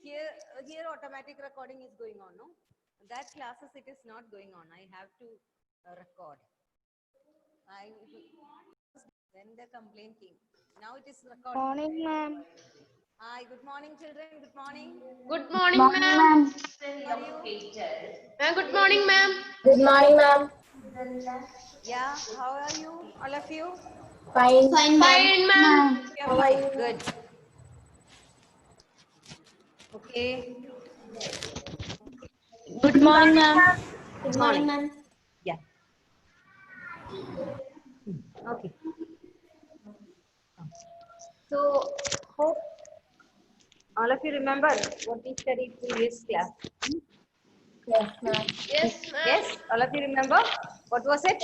Here automatic recording is going on, no? That classes it is not going on. I have to record. When the complaint came. Now it is recorded. Morning, ma'am. Hi, good morning, children. Good morning. Good morning, ma'am. How are you? Good morning, ma'am. Good morning, ma'am. Yeah, how are you? All of you? Fine. Fine, ma'am. Yeah, fine. Good. Okay. Good morning, ma'am. Good morning, ma'am. Yeah. Okay. So, hope all of you remember what we studied previous class. Yes, ma'am. Yes, ma'am. Yes, all of you remember? What was it?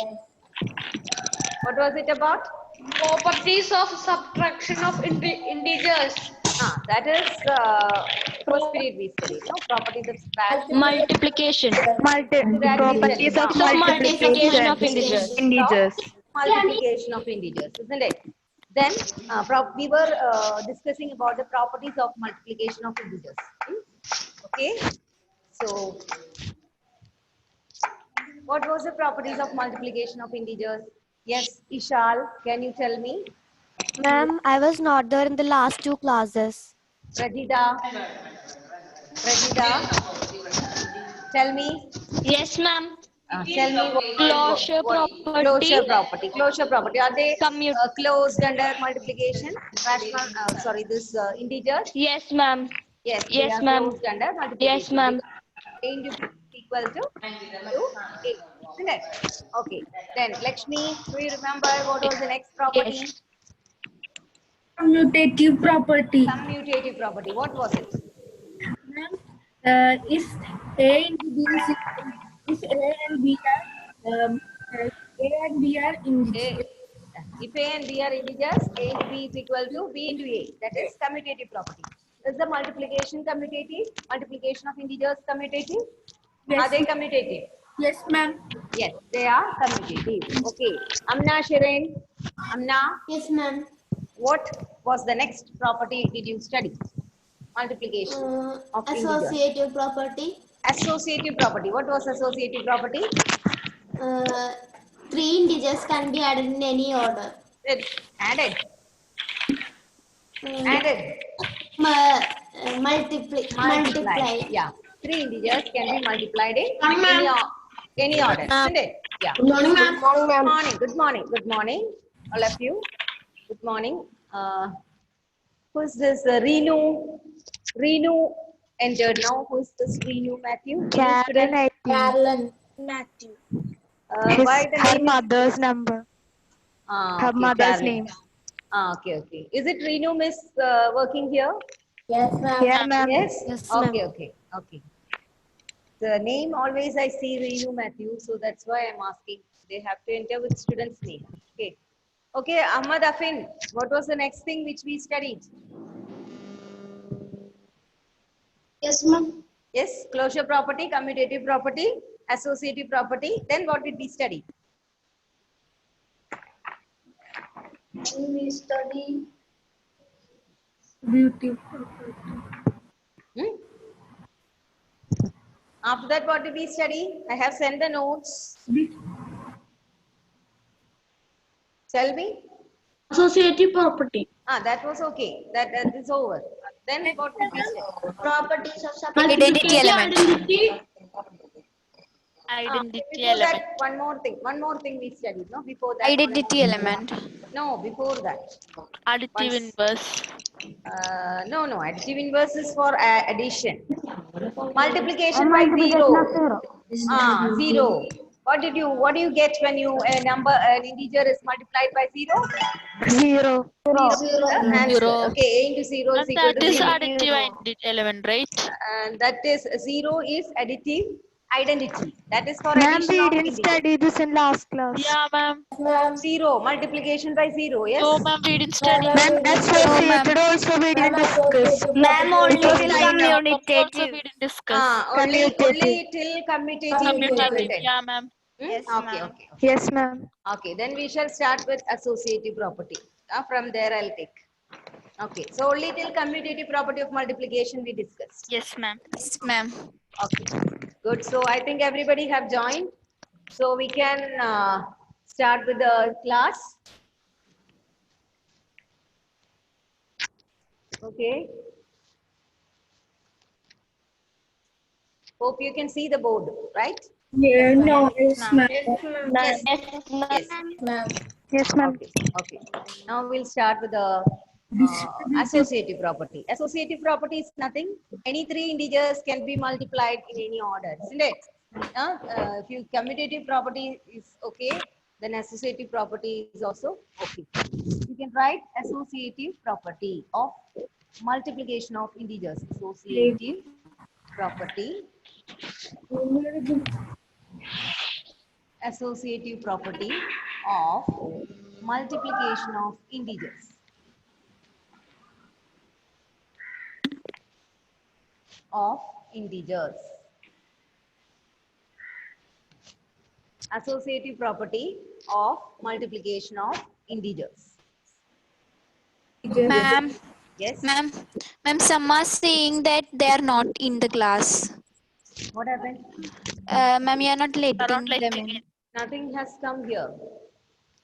What was it about? Properties of subtraction of integers. That is first period we studied. No, properties of subtraction. Multiplication. Properties of multiplication of integers. Multiplication of integers, isn't it? Then we were discussing about the properties of multiplication of integers. Okay. So, what was the properties of multiplication of integers? Yes, Ishal, can you tell me? Ma'am, I was not there in the last two classes. Rajida, tell me. Yes, ma'am. Tell me Closure property. Closure property. Closure property. Are they Commute. closed under multiplication? Rational. Sorry, this integers. Yes, ma'am. Yes, they Yes, are ma'am. closed under multiplication. Yes, ma'am. A into B equal to A. Isn't it? Okay. Then Lakshmi, do you remember what was the next property? Yes. Commutative property. Commutative property. What was it? If A into B is A and B are A and B are integers. If A and B are integers, A into B is equal to B into A. That is commutative property. Is the multiplication commutative? Multiplication of integers commutative? Yes. Are they commutative? Yes, ma'am. Yes, they are commutative. Okay. Amna Shirin. Amna, Yes, ma'am. what was the next property did you study? Multiplication of integers. Associative property. Associative property. What was associative property? Three integers can be added in any order. Added. Uh, Added. Multiply. Yeah. Three integers can be multiplied in any order, isn't it? Yeah. Good morning, ma'am. Good morning. Good morning. Good morning. All of you. Good morning. Who's this? Reenu. Reenu entered now. Who's this Reenu Matthew? Carolyn. Matthew. Why the Her name? mother's number. Her Okay, mother's Carolyn. name. Okay. Is it Reenu Miss working here? Yes, ma'am. Yeah, ma'am. Yes? Yes, ma'am. Okay. The name always I see Reenu Matthew, so that's why I'm asking. They have to enter with student's name. Okay, Ahmad Afin, what was the next thing which we studied? Yes, ma'am. Yes, closure property, commutative property, associative property. Then what did we study? We study Beauty. After that, what did we study? I have sent the notes. Tell me. Associative property. That was okay. That is over. Then what did we study? properties of Identity element. Identity. Before that, one more thing we studied, no? Before that. Identity element. No, before that. Additive inverse. No. Additive inverse is for addition. Multiplication by zero. Zero. What do you get when an integer is multiplied by zero? Zero. Answer. Zero. Okay, A into zero is And equal that to is zero. additive element, right? And that is zero is additive identity. That is for Ma'am, addition we of didn't integers. study this in last class. Yeah, ma'am. Zero, multiplication by zero, yes? No, ma'am, we didn't study. Ma'am, associated also we didn't discuss. Ma'am, only It was till minor. Also, we commutative. didn't discuss. Only Commutative. till commutative you have Commutative. written. Yeah, ma'am. Yes, Okay. Yes, ma'am. Okay, then we shall start with associative property. From there I'll take. Okay, so only till commutative property of multiplication we discussed. Yes, ma'am. Yes, ma'am. Okay, good. So I think everybody have joined. So we can start with the class. Okay. Hope you can see the board, right? Yeah, no, yes, ma'am. ma'am. Yes. Yes. Ma'am. Yes, ma'am. Okay. Okay. Now we'll start with the associative property. Associative property is nothing. Any three integers can be multiplied in any order, isn't it? If you commutative property is okay, then associative property is also okay. You can write associative property of multiplication of integers. Associative property. Associative property of multiplication of integers. Of integers. Associative property of multiplication of integers. Ma'am, Yes. ma'am, some are saying that they are not in the class. What happened? Ma'am, you are not Are not letting them letting in. in. Nothing has come here.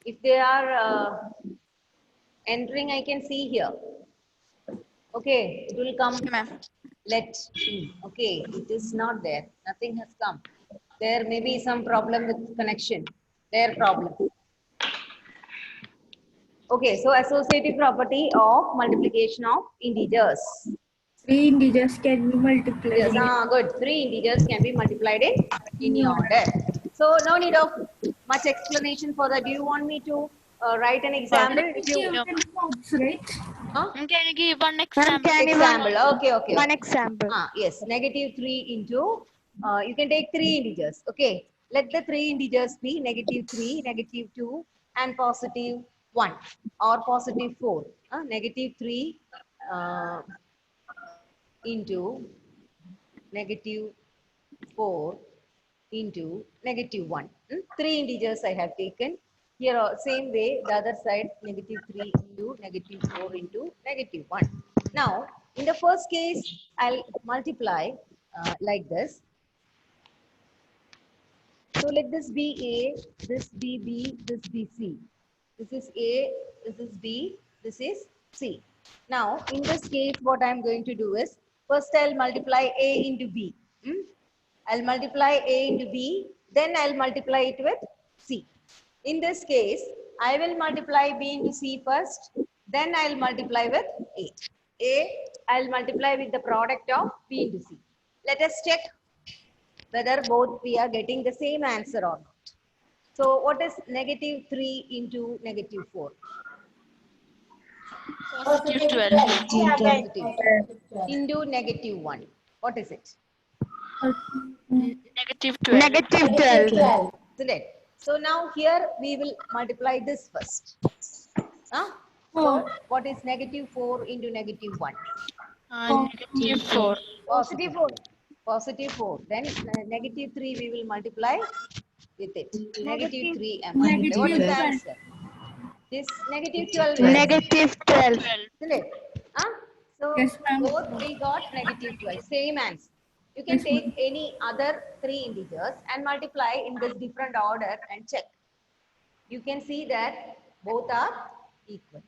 If they are entering, I can see here. Okay, it will come. Ma'am. Let in. Okay, it is not there. Nothing has come. There may be some problem with connection. Their problem. Okay, so associative property of multiplication of integers. Three integers can be multiplied. Yes, good. Three integers can be multiplied in any order. So no need of much explanation for that. Do you want me to write an example? If you, Yeah. Notes, right? huh? Can you give one Ma'am, example? can you Example. Okay, okay. one example? Yes, negative 3 into, you can take three integers. Okay, let the three integers be negative 3, negative 2, and positive 1 or positive 4. Negative 3 into negative 4 into negative 1. Three integers I have taken. Here, same way, the other side, negative 3 into negative 4 into negative 1. Now, in the first case, I'll multiply like this. So let this be A, this be B, this be C. This is A, this is B, this is C. Now, in this case, what I'm going to do is, first I'll multiply A into B. I'll multiply A into B, then I'll multiply it with C. In this case, I will multiply B into C first, then I'll multiply with A. I'll multiply with the product of B into C. Let us check whether both we are getting the same answer or not. So what is negative 3 into negative 4? Positive 12. Positive. Into negative 1. What is it? Negative 12. Negative 12. Isn't it? So now here we will multiply this first. So what is negative 4 into negative 1? Negative 4. Positive 4. Positive 4. Then negative 3 we will multiply with it. Negative 3 and multiply. What is the answer? This negative 12. Negative 12. 12. Isn't it? So Yes, ma'am. both we got negative 12. Same answer. You can take any other three integers and multiply in this different order and check. You can see that both are equal.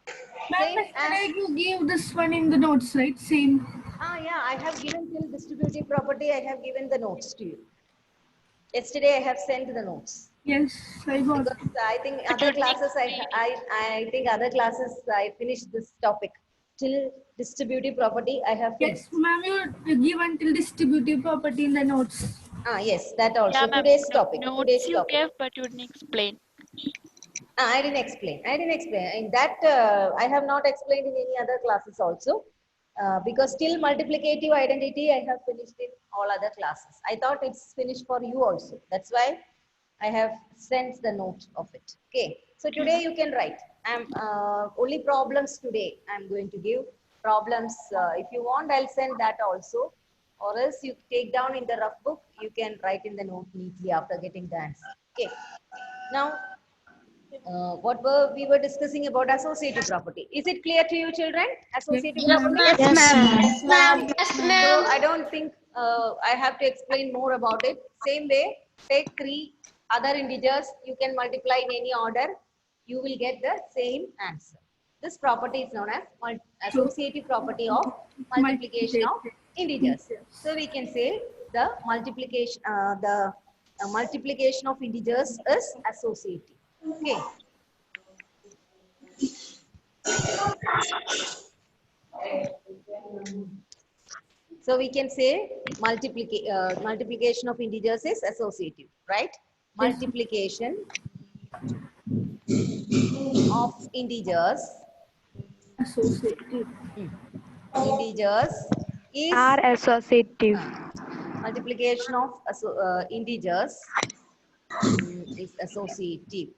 Same Ma'am, as, yesterday you gave this one in the notes, right? Same. yeah, I have given till distributive property, I have given the notes to you. Yesterday I have sent the notes. Yes, I got. Because I think other classes, I think other classes I finished this topic. Till distributive property, I have finished. Yes, ma'am, you give until distributive property in the notes. Yes, that also. Yeah, ma'am. Today's topic. Notes Today's you topic. gave, but you didn't explain. I didn't explain. I didn't explain. In that, I have not explained in any other classes also. Because till multiplicative identity, I have finished in all other classes. I thought it's finished for you also. That's why I have sent the note of it. Okay. So today you can write. I'm only problems today. I'm going to give problems. If you want, I'll send that also. Or else you take down in the rough book. You can write in the note neatly after getting the answer. Okay. Now, we were discussing about associative property. Is it clear to you, children? Associative Yes, property? ma'am. Yes, ma'am. Yes, ma'am. Yes, So ma'am. I don't think I have to explain more about it. Same way, take 3 other integers. You can multiply in any order. You will get the same answer. This property is known as associative property of multiplication of integers. So we can say the multiplication of integers is associative. Okay. So we can say multiplication of integers is associative, right? Multiplication of integers Associative. is Are associative. multiplication of integers is associative.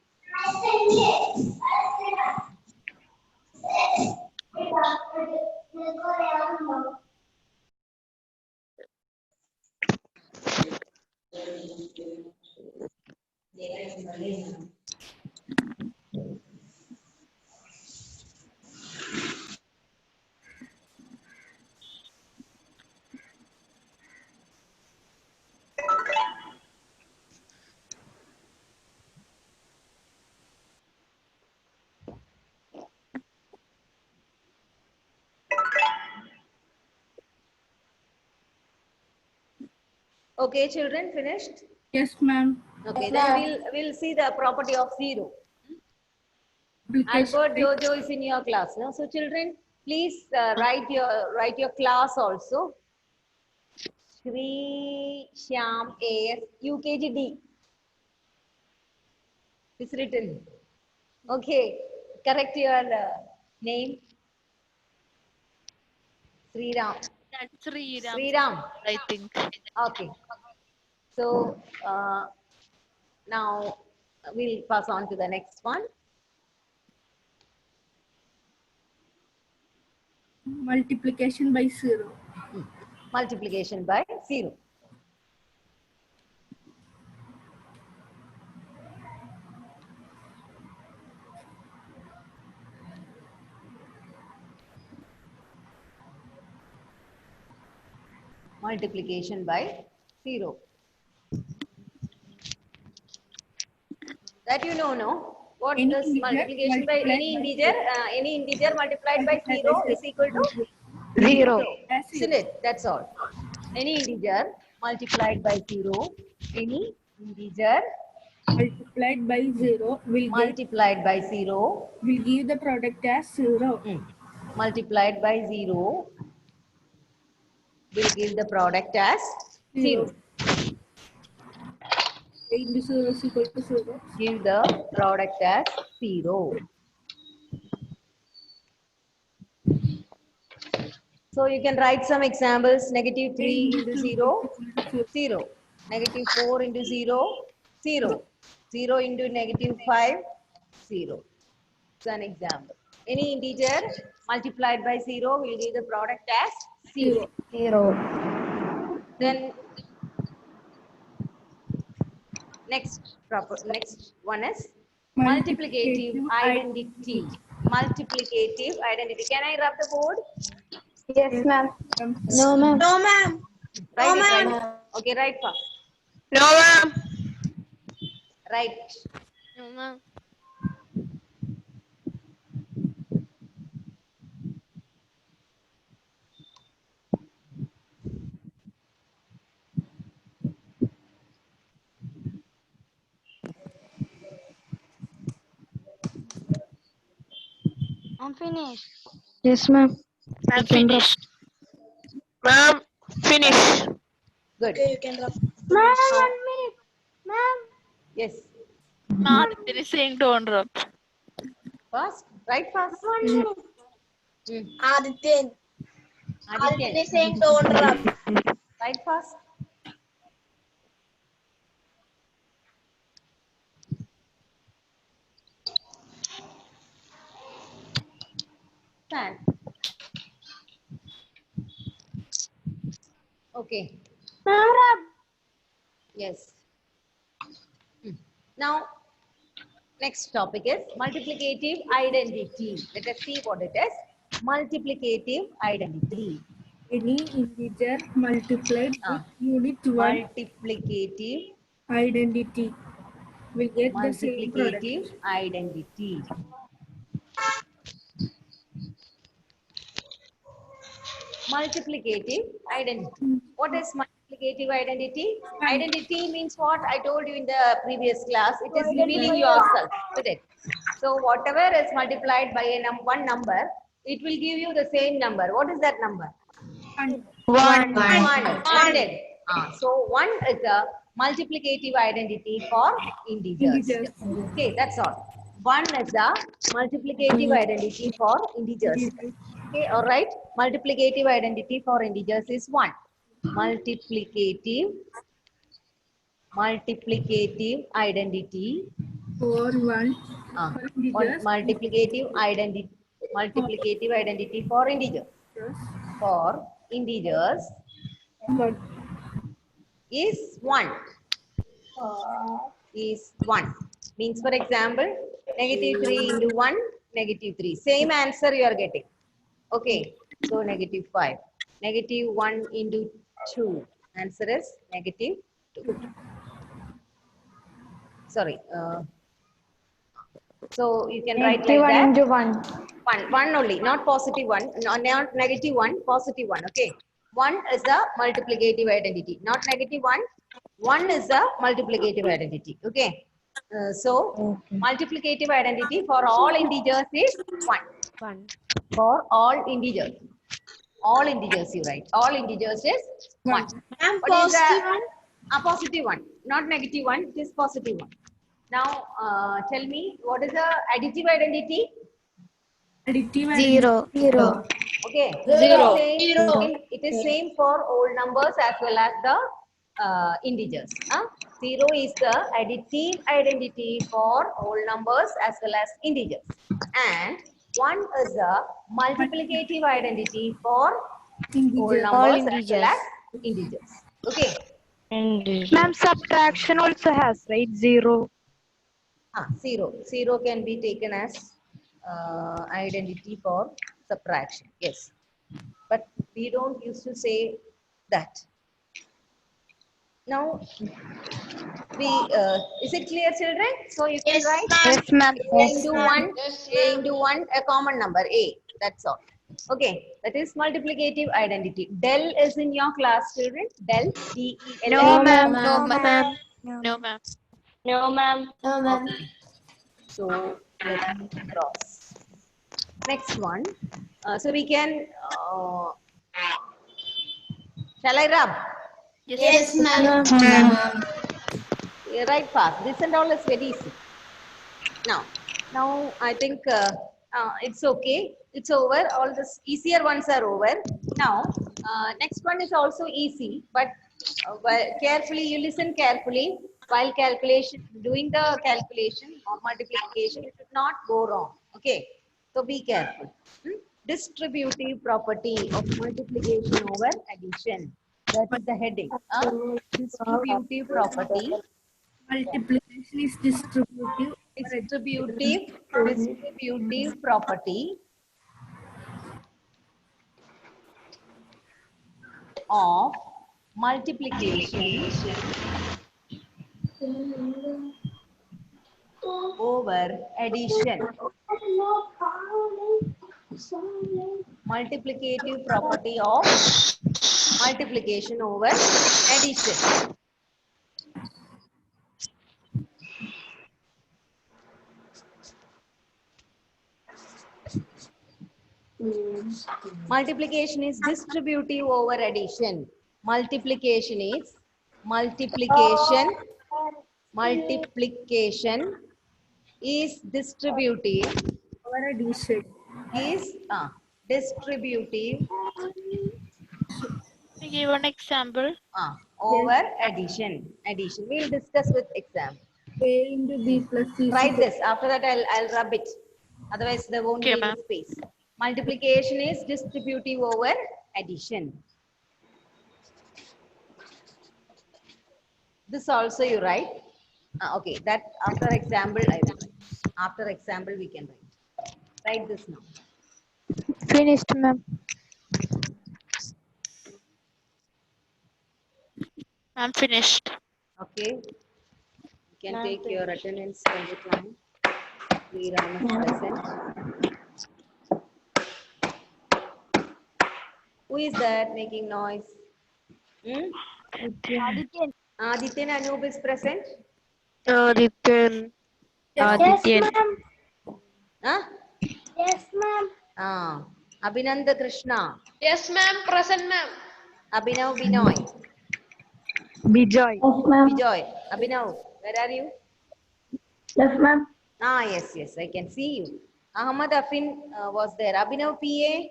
Okay, children, finished? Yes, ma'am. Okay, then we'll see the property of zero. Albert Jojo is in your class. No? So children, please write your class also. Shri Shyam AS UKG D. It's written. Okay, correct your name. Sri Ram. That's Sriram, Sri Ram. I think. Okay. So now we'll pass on to the next one. Multiplication by 0. Multiplication by 0. Multiplication by 0. That you know, no? What Any this integer multiplication by multiplied any integer multiplied by 0 is equal to 0. That's isn't it. it? That's all. Any integer multiplied by 0, any integer Multiplied by 0 multiplied by 0, will give the product as 0. multiplied by 0 will give the product as 0. 8 into 0 is equal to 0. Give the product as 0. So you can write some examples. Negative 3 into 0, 0. Negative 4 into 0, 0. 0 into negative 5, 0. It's an example. Any integer multiplied by 0 will give the product as 0. 0. Then next one is multiplicative identity. Multiplicative identity. Can I rub the board? Yes, ma'am. No, ma'am. No, ma'am. Write No, it, ma'am. right? Okay, write fast. No, ma'am. Write. No, ma'am. I'm finished. Yes, ma'am. I'm finished. Ma'am, finish. Good. Okay, you can rub. Ma'am, 1 minute. Ma'am. Yes. Not there is saying don't rub. Fast. Write fast. 1 minute. Adityan. Adityan. is saying don't rub. Write fast. Stand. Okay. Ma'am, Yes. Now, Next topic is multiplicative identity. Let us see what it is. Multiplicative identity. Any integer multiplied with Ah. unit 1 Multiplicative identity will get the same product. multiplicative identity. Multiplicative identity. What is multiplicative identity? Identity means what? I told you in the previous class. It is revealing yourself. With it. So whatever is multiplied by one number, it will give you the same number. What is that number? One. Isn't it? So 1 is a multiplicative identity for integers. Okay, that's all. 1 is a multiplicative identity for integers. Okay, all right. Multiplicative identity for integers is 1. Multiplicative identity. For one One integers. multiplicative identity for integers. For integers But is 1. Is 1. Means, for example, negative 3 into 1, negative 3. Same answer you are getting. Okay. So, negative 5. Negative 1 into 2. Answer is negative 2. Sorry. So, you can write like that. Into 1. 1 only, not positive 1, not negative 1, positive 1. Okay. 1 is the multiplicative identity, not negative 1. 1 is the multiplicative identity. Okay. So, multiplicative identity for all integers is 1. For all integers. All integers you write. All integers is 1. And What is positive the- one? A positive 1, not negative 1, it is positive 1. Now, tell me, what is the additive identity? additive Zero. Okay. Zero. It is same for whole numbers as well as the integers. 0 is the additive identity for whole numbers as well as integers. And 1 is the multiplicative identity for whole integer. numbers as well as integers. Okay. Ma'am, subtraction also has, right? 0. 0. 0 can be taken as identity for subtraction. Yes. But we don't used to say that. Now, is it clear, children? So you can write Yes, ma'am. A into 1, A into 1, a common number, A. That's all. Okay, that is multiplicative identity. Del is in your class, children. Del, D-E-L. No, ma'am. No, ma'am. No, ma'am. No, ma'am. Okay. So let me cross. Next one. So we can. Shall I rub? Yes, ma'am. Right fast. This and all is very easy. Now I think it's okay. It's over. All the easier ones are over. Now, next one is also easy, but carefully, you listen carefully while doing the calculation or multiplication. It should not go wrong. Okay. So be careful. Distributive property of multiplication over addition. That is the heading. Distributive property. Multiplication is distributive. Distributive property of multiplication over addition. Multiplicative property of multiplication over addition. Multiplication is distributive over addition. Multiplication is distributive Over addition. is distributive Give one example. over addition. We will discuss with example. A into B plus C. Write this. After that, I'll rub it. Otherwise, there won't Okay, be any ma'am. space. Multiplication is distributive over addition. This also you write. Okay, that after example I will write. After example, we can write. Write this now. Finished, ma'am. I'm finished. Okay. You can take your attendance from the time. Sriram is present. Who is that making noise? Hmm? Adityan Anoop is present. Adityan. Yes, ma'am. Huh? Yes, ma'am. Abhinanda Krishna. Yes, ma'am. Present, ma'am. Abhinav Binoy. Bijoy. Yes, ma'am. Bijoy. Abhinav, where are you? Yes, ma'am. Yes, I can see you. Ahmad Afin was there. Abhinav PA?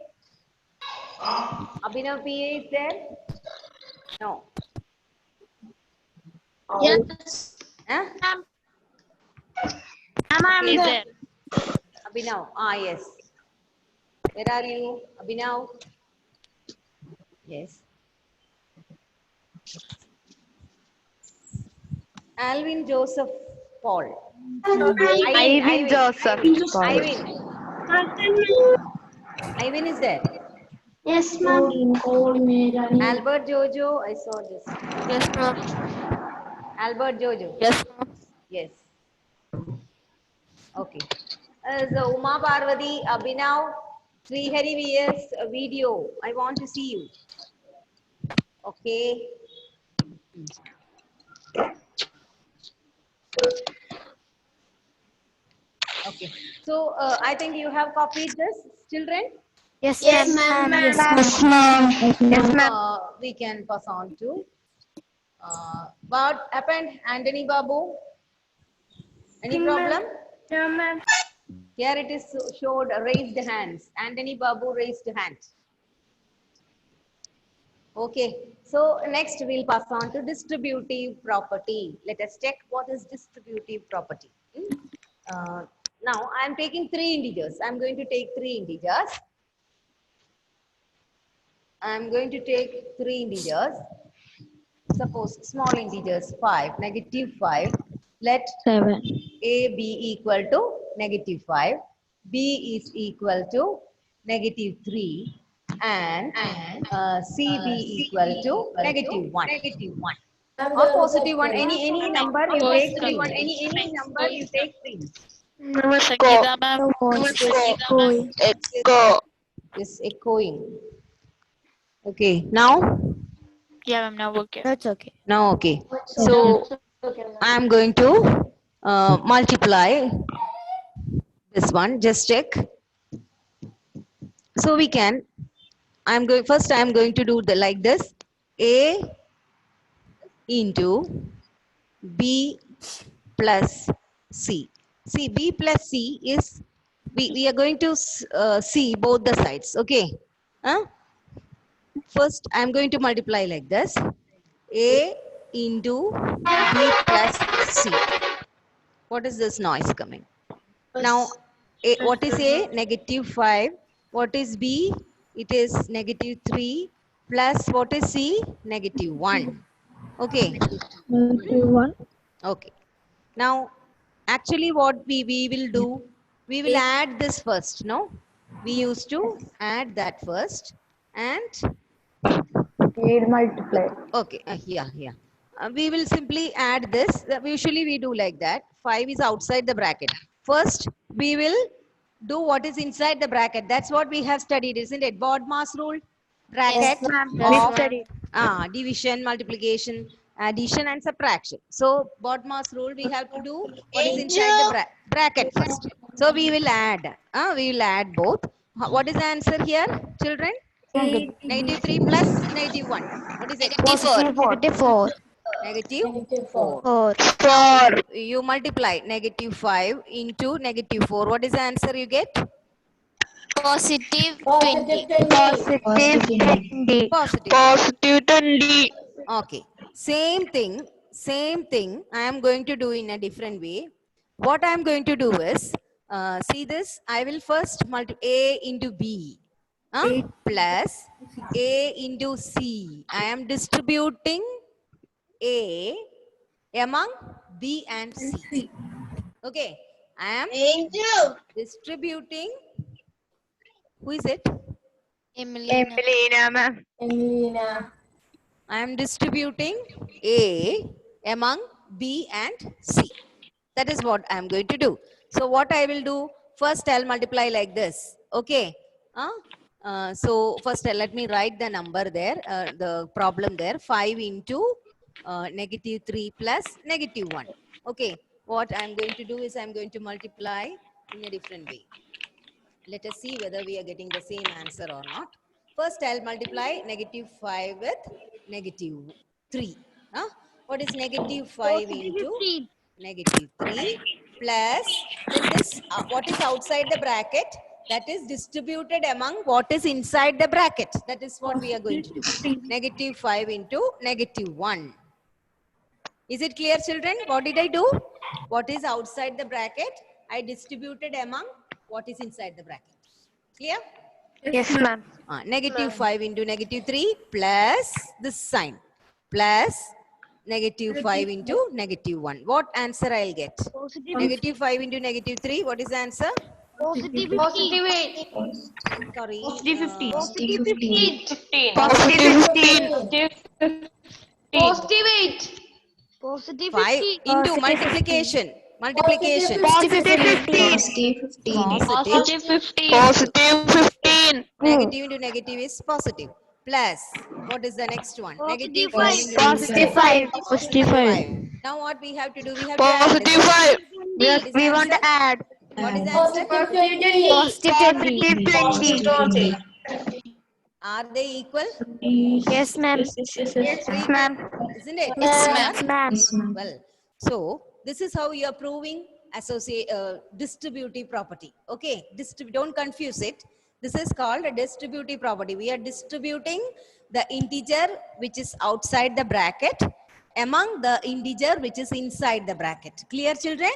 Abhinav PA is there? No. Yes. Huh? He's there. Abhinav. Yes. Where are you? Abhinav? Yes. Alvin Joseph Paul. Ivan Joseph. Ivan. Ivan is there. Yes, ma'am. Albert Jojo. I saw this. Yes, ma'am. Albert Jojo. Yes, ma'am. Yes. Okay. So Uma Parvati, Abhinav, Srihari VS video. I want to see you. Okay. Okay. So I think you have copied this, children. Yes, Yes, ma'am. ma'am. Yes, ma'am. Yes, ma'am. We can pass on to what happened, Anthony Babu? Any problem? No, ma'am. Here it is showed raised hands. Anthony Babu raised hand. Okay. So next we'll pass on to distributive property. Let us check what is distributive property. Now I am taking 3 integers. I am going to take 3 integers. I am going to take 3 integers. Suppose small integers 5, negative 5. Let 7. A be equal to negative 5. B is equal to negative 3. And C be equal to negative 1. Or positive 1. Any number you take 3. Any number you take 3. Sangeeta ma'am. No voice is going. Is echoing. Okay. Now? Yeah, ma'am. Now okay. That's okay. Now okay. So I am going to multiply this one. Just check. So we can. I am going to do the like this. A into B plus C. See, B plus C is we are going to see both the sides. Okay. First, I am going to multiply like this. A into B plus C. What is this noise coming? Now, what is A? Negative 5. What is B? It is negative 3 plus what is C? Negative 1. Okay. Okay. Now, actually what we will do, we will add this first, no? We used to add that first and Multiply. okay, here. We will simply add this. Usually we do like that. 5 is outside the bracket. First, we will do what is inside the bracket. That's what we have studied, isn't it? BODMAS rule, bracket of division, multiplication, addition and subtraction. So, BODMAS rule, we have to do what is inside the bracket first. So, we will add. We will add both. What is the answer here, children? Negative 3 plus negative 1. What is it? Negative 4. Negative 4. 4. You multiply negative 5 into negative 4. What is the answer you get? Positive 20. Positive. 20. Okay. Same thing I am going to do in a different way. What I am going to do is, see this, I will first multiply A into B plus A into C. I am distributing A among B and C. Okay. I am distributing. Who is it? Emelina. Emelina. I am distributing A among B and C. That is what I am going to do. So what I will do, first I'll multiply like this. Okay. So first let me write the number there, the problem there. 5 into negative 3 plus negative 1. Okay. What I'm going to do is I'm going to multiply in a different way. Let us see whether we are getting the same answer or not. First, I'll multiply negative 5 with negative 3. What is negative 5 into negative 3 plus, then this, what is outside the bracket? That is distributed among what is inside the bracket. That is what we are going to do. Negative 5 into negative 1. Is it clear, children? What did I do? What is outside the bracket, I distributed among what is inside the bracket. Clear? Yes, ma'am. Negative 5 into negative 3 plus this sign plus negative 5 into negative 1. What answer I'll get? Negative 5 into negative 3. What is the answer? Positive 8. Sorry. Positive 15. Positive 15. Positive 8. 5 into multiplication. Multiplication. Positive 15. Positive. 15. Positive 15. Negative into negative is positive. Plus, what is the next one? Negative 5 into Positive 5. Positive 5. Now what we have to do? We have to add. Positive 5. What is We the want to answer? add. What is the answer? Positive 20. Are they equal? Yes, ma'am. Yes, ma'am. Isn't it? Yes, ma'am. Ma'am. Well, so this is how you are proving distributive property. Okay, don't confuse it. This is called a distributive property. We are distributing the integer which is outside the bracket among the integer which is inside the bracket. Clear, children?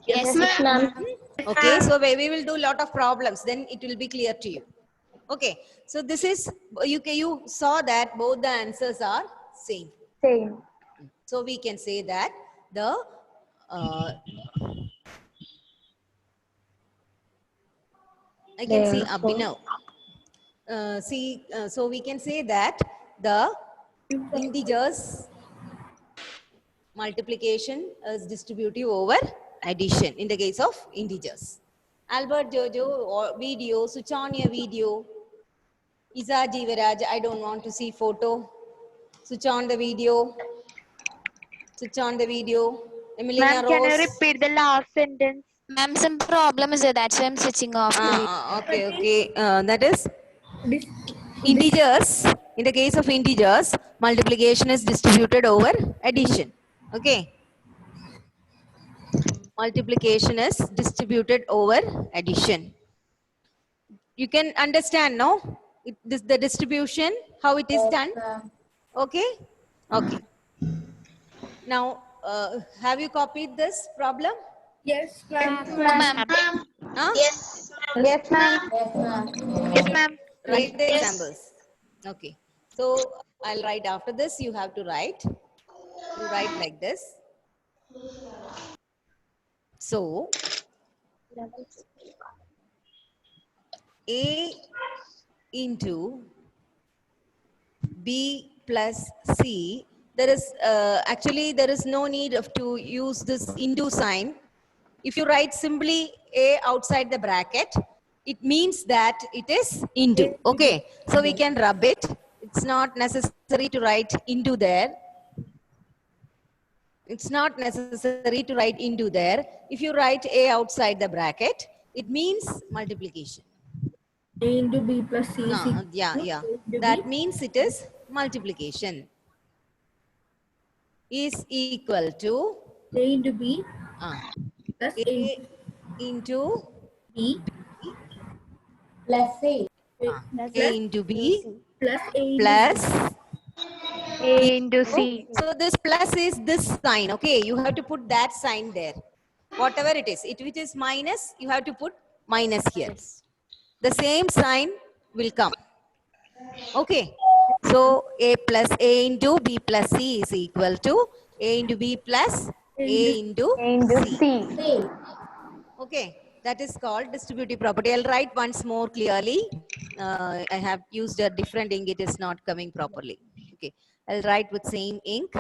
Yes, ma'am. Okay, so we will do a lot of problems. Then it will be clear to you. Okay, so this is, you saw that both the answers are same. So we can say that the I can see Abhinav. So we can say that the integers multiplication is distributive over addition in the case of integers. Albert Jojo video, switch on your video. Isa Jivaraj, I don't want to see photo. Switch on the video. Switch on the video. Emilina Ma'am, can you Rose. repeat the last sentence? Ma'am, some problem is there. That's why I'm switching off. Okay. That is integers. In the case of integers, multiplication is distributed over addition. Okay. Multiplication is distributed over addition. You can understand, no? The distribution, how it is done. Okay. Okay. Now, have you copied this problem? Yes, ma'am. Ma'am. Huh? Yes. Yes, ma'am. Yes, ma'am. Write the examples. Okay. So I'll write after this. You have to write. You write like this. So A into B plus C. There is actually there is no need to use this into sign. If you write simply A outside the bracket, it means that it is into. Okay, so we can rub it. It's not necessary to write into there. It's not necessary to write into there. If you write A outside the bracket, it means multiplication. A into B plus C. Yeah. That means it is multiplication. Is equal to A into B plus A into B Plus C. A into B plus A plus A into C. So this plus is this sign. Okay, you have to put that sign there. Whatever it is, if it is minus, you have to put minus here. The same sign will come. Okay, so A plus A into B plus C is equal to A into B plus A into C. Okay, that is called distributive property. I'll write once more clearly. I have used a different ink. It is not coming properly. Okay, I'll write with same ink.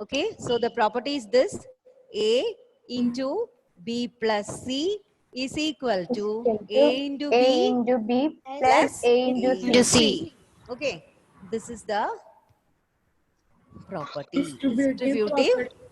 Okay, so the property is this: A into B plus C is equal to A into A B into B plus plus A into into C. C. Okay, this is the property. Distributive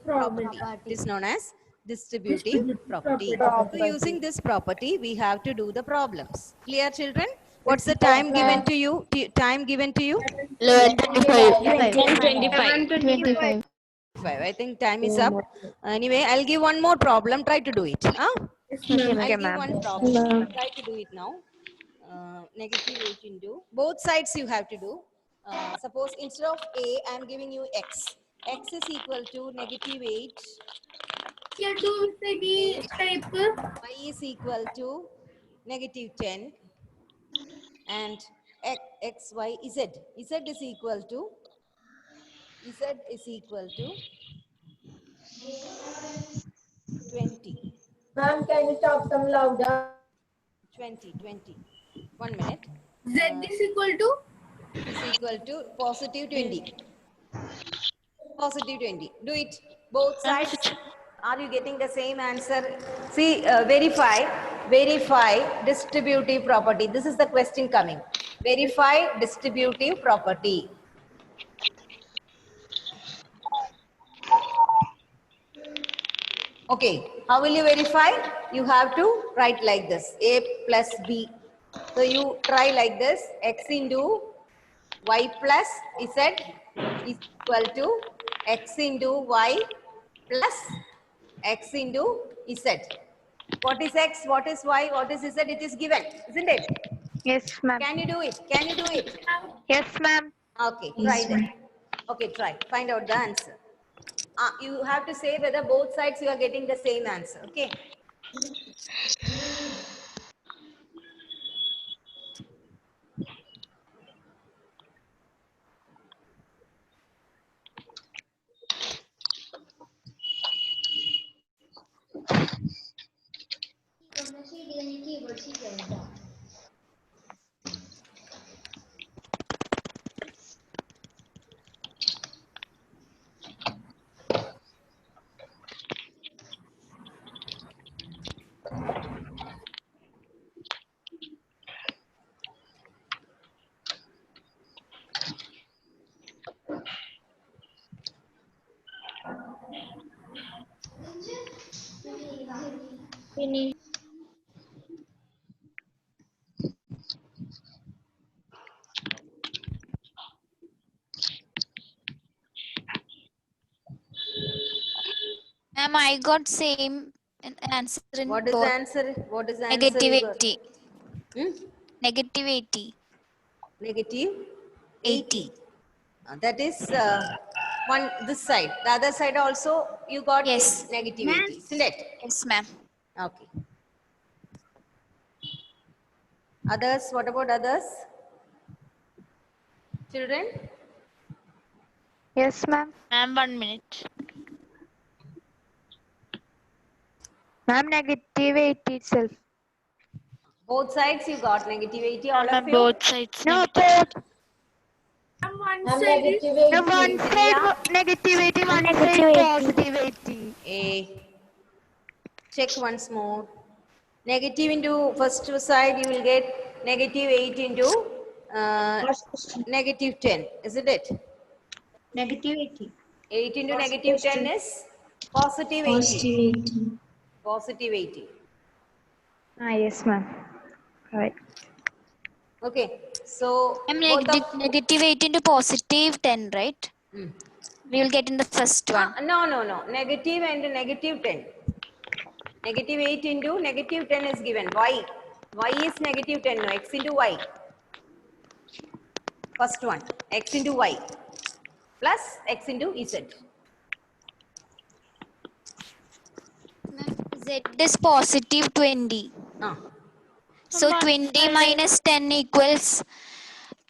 property. It is known as distributive property. So using this property, we have to do the problems. Clear, children? What's the time given to you? Time given to you? 11:25. I think time is up. Anyway, I'll give one more problem. Try to do it. Huh? I'll give one problem. Try to do it now. Negative 8 into. Both sides you have to do. Suppose instead of A, I'm giving you X. X is equal to negative 8. Here do the type. Y is equal to negative 10. And X, Y, Z. Z is equal to 20. Ma'am, can you talk some louder? 20. 1 minute. Z is equal to? Is equal to positive 20. Positive 20. Do it. Both sides. Are you getting the same answer? See, verify distributive property. This is the question coming. Verify distributive property. Okay, how will you verify? You have to write like this, A plus B. So you try like this, X into Y plus Z is equal to X into Y plus X into Z. What is X, what is Y, what is Z? It is given, isn't it? Yes, ma'am. Can you do it? Can you do it? Yes, ma'am. Okay, try then. Okay, try. Find out the answer. You have to say whether both sides you are getting the same answer. Okay. Ma'am, I got same answer in What is the both. answer? What is the answer? Negative You got? 80. Negative 80. Negative 80. 80. That is this side. The other side also you got Yes. negative 80, isn't it? Yes, ma'am. Okay. Others, what about others? Children? Yes, ma'am. Ma'am, 1 minute. Ma'am, negative 80 itself. Both sides you got negative 80, all Ma'am, of you? both sides No, negative. both. And one side is No, one side negative 80, one side positive 80. Check once more. Negative into first side, you will get negative 8 into negative 10, isn't it? negative 80. 8 into negative 10 is positive 80. Positive 80. Yes, ma'am. Right. Okay, so I'm both of, negative 8 into positive 10, right? We will get in the first one. no, negative and negative 10. Negative 8 into negative 10 is given. Y is negative 10, no, X into Y. First one, X into Y plus X into Z. Z is positive 20. So 20 minus 10 equals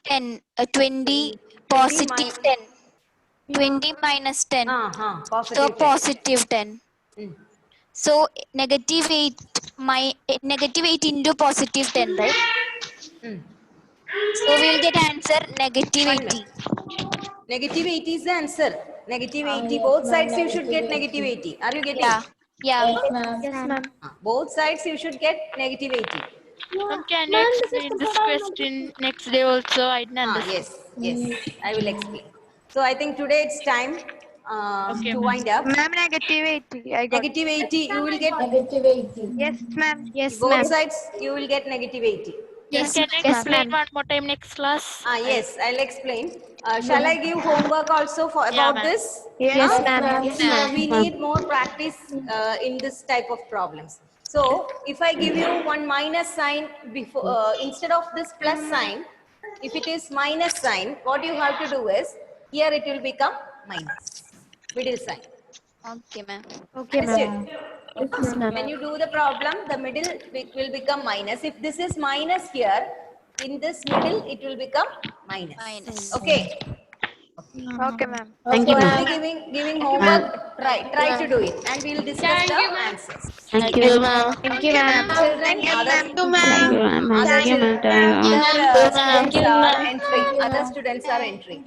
10. 20 positive 10. 20 minus 10. So Positive 10. positive 10. So -8 -8 into +10, right? Hmm. So we will get answer -80. Negative 80 is the answer. Negative 80. Both sides you should get negative 80. Are you getting? Yeah. Yeah. Yes, ma'am. Both sides you should get negative 80. Ma'am, can you explain this question next day also? I didn't understand. Yes. I will explain. So I think today it's time Okay, to ma'am. wind up. Ma'am, -80. I got. Negative 80, you will get Yes, ma'am. Yes, both ma'am. sides, you will get negative 80. Yes. Can you Yes, explain ma'am. one more time next class? Yes, I'll explain. Shall I give homework also for Yeah, about ma'am. this? Yes, Huh? ma'am. Yes, ma'am. We need more practice in this type of problems. So, if I give you one minus sign before instead of this plus sign, if it is minus sign, what you have to do is here it will become minus middle sign. Okay, ma'am. Okay, ma'am. Understood? Yes, ma'am. When you do the problem, the middle will become minus. If this is minus here, in this middle it will become minus. Minus. Okay. Okay, ma'am. Thank So you, I'll ma'am. be giving homework. Try to do it, and we'll discuss the answers. Thank you, ma'am. Thank you, ma'am. Children, other Thank you, ma'am. other Thank you, ma'am. students are entering. Other students are entering.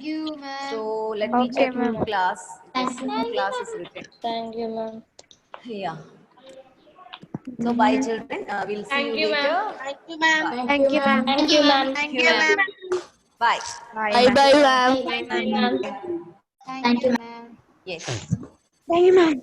So let me Okay, check ma'am. new class. Yes, new class is written. Thank you, ma'am. Yeah. So bye, children. We'll see you later. Thank you, ma'am. Thank you, ma'am. Thank you, ma'am. Thank you, ma'am. Bye. Bye, ma'am. Thank you, ma'am. Yes. Thank you, ma'am.